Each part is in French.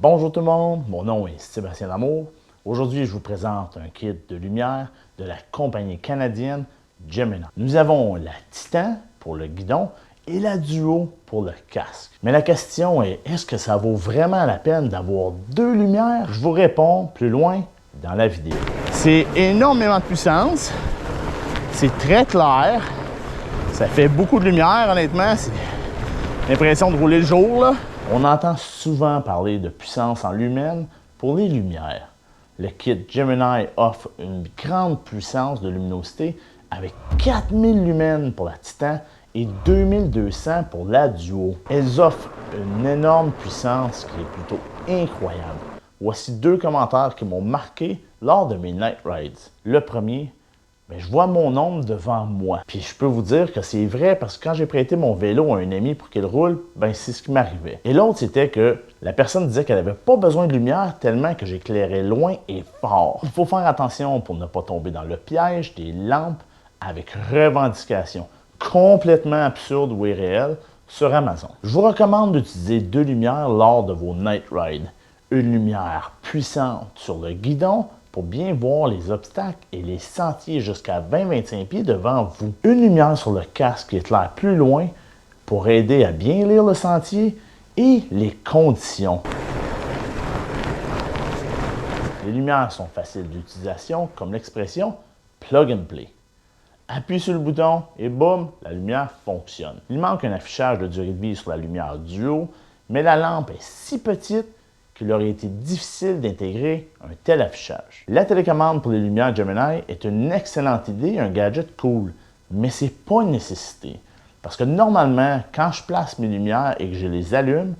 Bonjour tout le monde, mon nom est Sébastien Lamour. Aujourd'hui, je vous présente un kit de lumière de la compagnie canadienne Gemini. Nous avons la Titan pour le guidon et la Duo pour le casque. Mais la question est, est-ce que ça vaut vraiment la peine d'avoir deux lumières? Je vous réponds plus loin dans la vidéo. C'est énormément de puissance, c'est très clair, ça fait beaucoup de lumière honnêtement, c'est l'impression de rouler le jour là. On entend souvent parler de puissance en lumens pour les lumières. Le kit Gemini offre une grande puissance de luminosité avec 4000 lumens pour la Titan et 2200 pour la Duo. Elles offrent une énorme puissance qui est plutôt incroyable. Voici deux commentaires qui m'ont marqué lors de mes night rides. Le premier, je vois mon ombre devant moi. Puis je peux vous dire que c'est vrai parce que quand j'ai prêté mon vélo à un ami pour qu'il roule, c'est ce qui m'arrivait. Et l'autre, c'était que la personne disait qu'elle n'avait pas besoin de lumière tellement que j'éclairais loin et fort. Il faut faire attention pour ne pas tomber dans le piège des lampes avec revendication complètement absurde ou irréelle sur Amazon. Je vous recommande d'utiliser deux lumières lors de vos night rides. Une lumière puissante sur le guidon pour bien voir les obstacles et les sentiers jusqu'à 20-25 pieds devant vous. Une lumière sur le casque qui éclaire plus loin pour aider à bien lire le sentier et les conditions. Les lumières sont faciles d'utilisation comme l'expression plug and play. Appuie sur le bouton et boum, la lumière fonctionne. Il manque un affichage de durée de vie sur la lumière Duo, mais la lampe est si petite qu'il aurait été difficile d'intégrer un tel affichage. La télécommande pour les lumières Gemini est une excellente idée, un gadget cool, mais c'est pas une nécessité. Parce que normalement, quand je place mes lumières et que je les allume,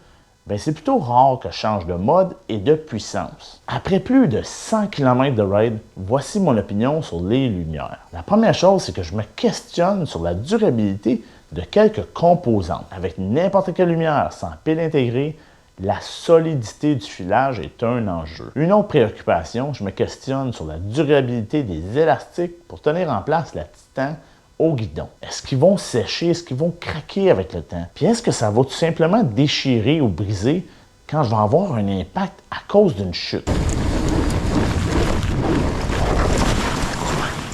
c'est plutôt rare que je change de mode et de puissance. Après plus de 100 km de ride, voici mon opinion sur les lumières. La première chose, c'est que je me questionne sur la durabilité de quelques composantes. Avec n'importe quelle lumière sans pile intégrée, la solidité du filage est un enjeu. Une autre préoccupation, je me questionne sur la durabilité des élastiques pour tenir en place la Titan au guidon. Est-ce qu'ils vont sécher? Est-ce qu'ils vont craquer avec le temps? Puis est-ce que ça va tout simplement déchirer ou briser quand je vais avoir un impact à cause d'une chute?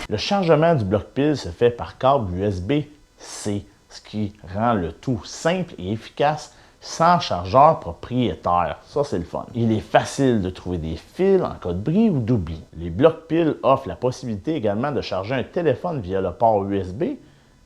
Le chargement du bloc-pile se fait par câble USB-C, ce qui rend le tout simple et efficace sans chargeur propriétaire. Ça, c'est le fun. Il est facile de trouver des fils en cas de bris ou d'oubli. Les blocs piles offrent la possibilité également de charger un téléphone via le port USB,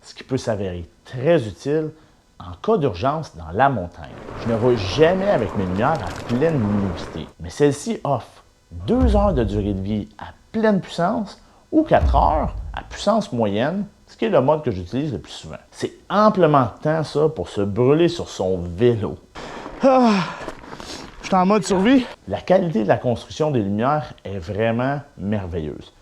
ce qui peut s'avérer très utile en cas d'urgence dans la montagne. Je ne roule jamais avec mes lumières à pleine luminosité, mais celle-ci offre 2 heures de durée de vie à pleine puissance ou 4 heures à puissance moyenne, ce qui est le mode que j'utilise le plus souvent. C'est amplement de temps, ça, pour se brûler sur son vélo. Je suis en mode survie. La qualité de la construction des lumières est vraiment merveilleuse.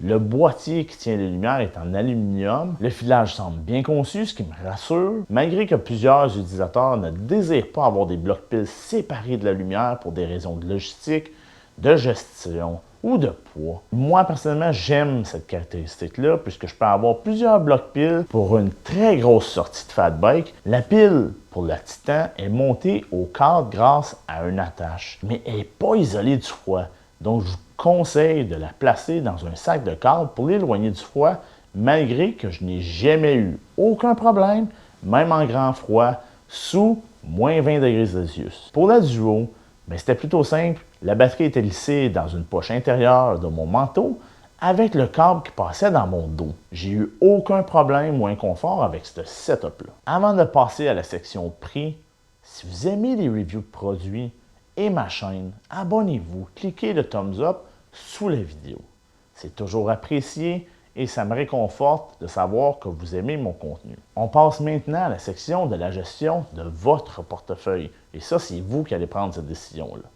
Le boîtier qui tient les lumières est en aluminium. Le filage semble bien conçu, ce qui me rassure. Malgré que plusieurs utilisateurs ne désirent pas avoir des blocs piles séparés de la lumière pour des raisons de logistique, de gestion ou de poids. Moi, personnellement, j'aime cette caractéristique-là puisque je peux avoir plusieurs blocs piles pour une très grosse sortie de fat bike. La pile pour la Titan est montée au cadre grâce à une attache, mais elle n'est pas isolée du froid. Donc, je vous conseille de la placer dans un sac de cadre pour l'éloigner du froid, malgré que je n'ai jamais eu aucun problème, même en grand froid, sous moins 20 degrés Celsius. Pour la Duo, c'était plutôt simple. La batterie était lissée dans une poche intérieure de mon manteau avec le câble qui passait dans mon dos. J'ai eu aucun problème ou inconfort avec ce setup-là. Avant de passer à la section prix, si vous aimez les reviews de produits et ma chaîne, abonnez-vous, cliquez le thumbs up sous la vidéo. C'est toujours apprécié et ça me réconforte de savoir que vous aimez mon contenu. On passe maintenant à la section de la gestion de votre portefeuille. Et ça, c'est vous qui allez prendre cette décision-là.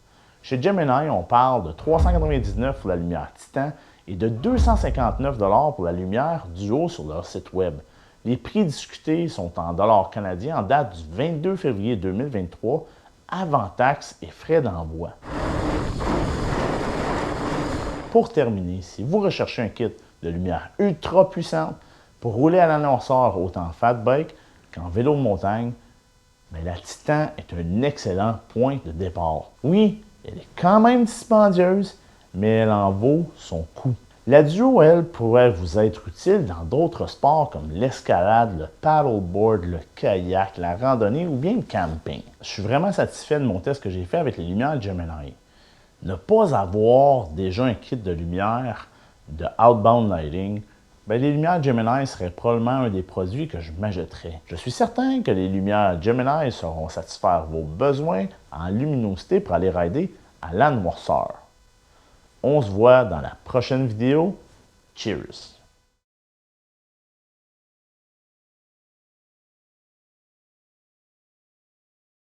Chez Gemini, on parle de $399 pour la lumière Titan et de $259 pour la lumière Duo sur leur site web. Les prix discutés sont en dollars canadiens en date du 22 février 2023, avant taxes et frais d'envoi. Pour terminer, si vous recherchez un kit de lumière ultra puissante pour rouler à l'annonceur autant en fat bike qu'en vélo de montagne, la Titan est un excellent point de départ. Oui, Elle est quand même dispendieuse, mais elle en vaut son coût. La Duo, elle, pourrait vous être utile dans d'autres sports comme l'escalade, le paddleboard, le kayak, la randonnée ou bien le camping. Je suis vraiment satisfait de mon test que j'ai fait avec les lumières Gemini. Ne pas avoir déjà un kit de lumière de Outbound Lighting, les lumières Gemini seraient probablement un des produits que je m'achèterais. Je suis certain que les lumières Gemini sauront satisfaire vos besoins en luminosité pour aller rider à la noirceur. On se voit dans la prochaine vidéo. Cheers!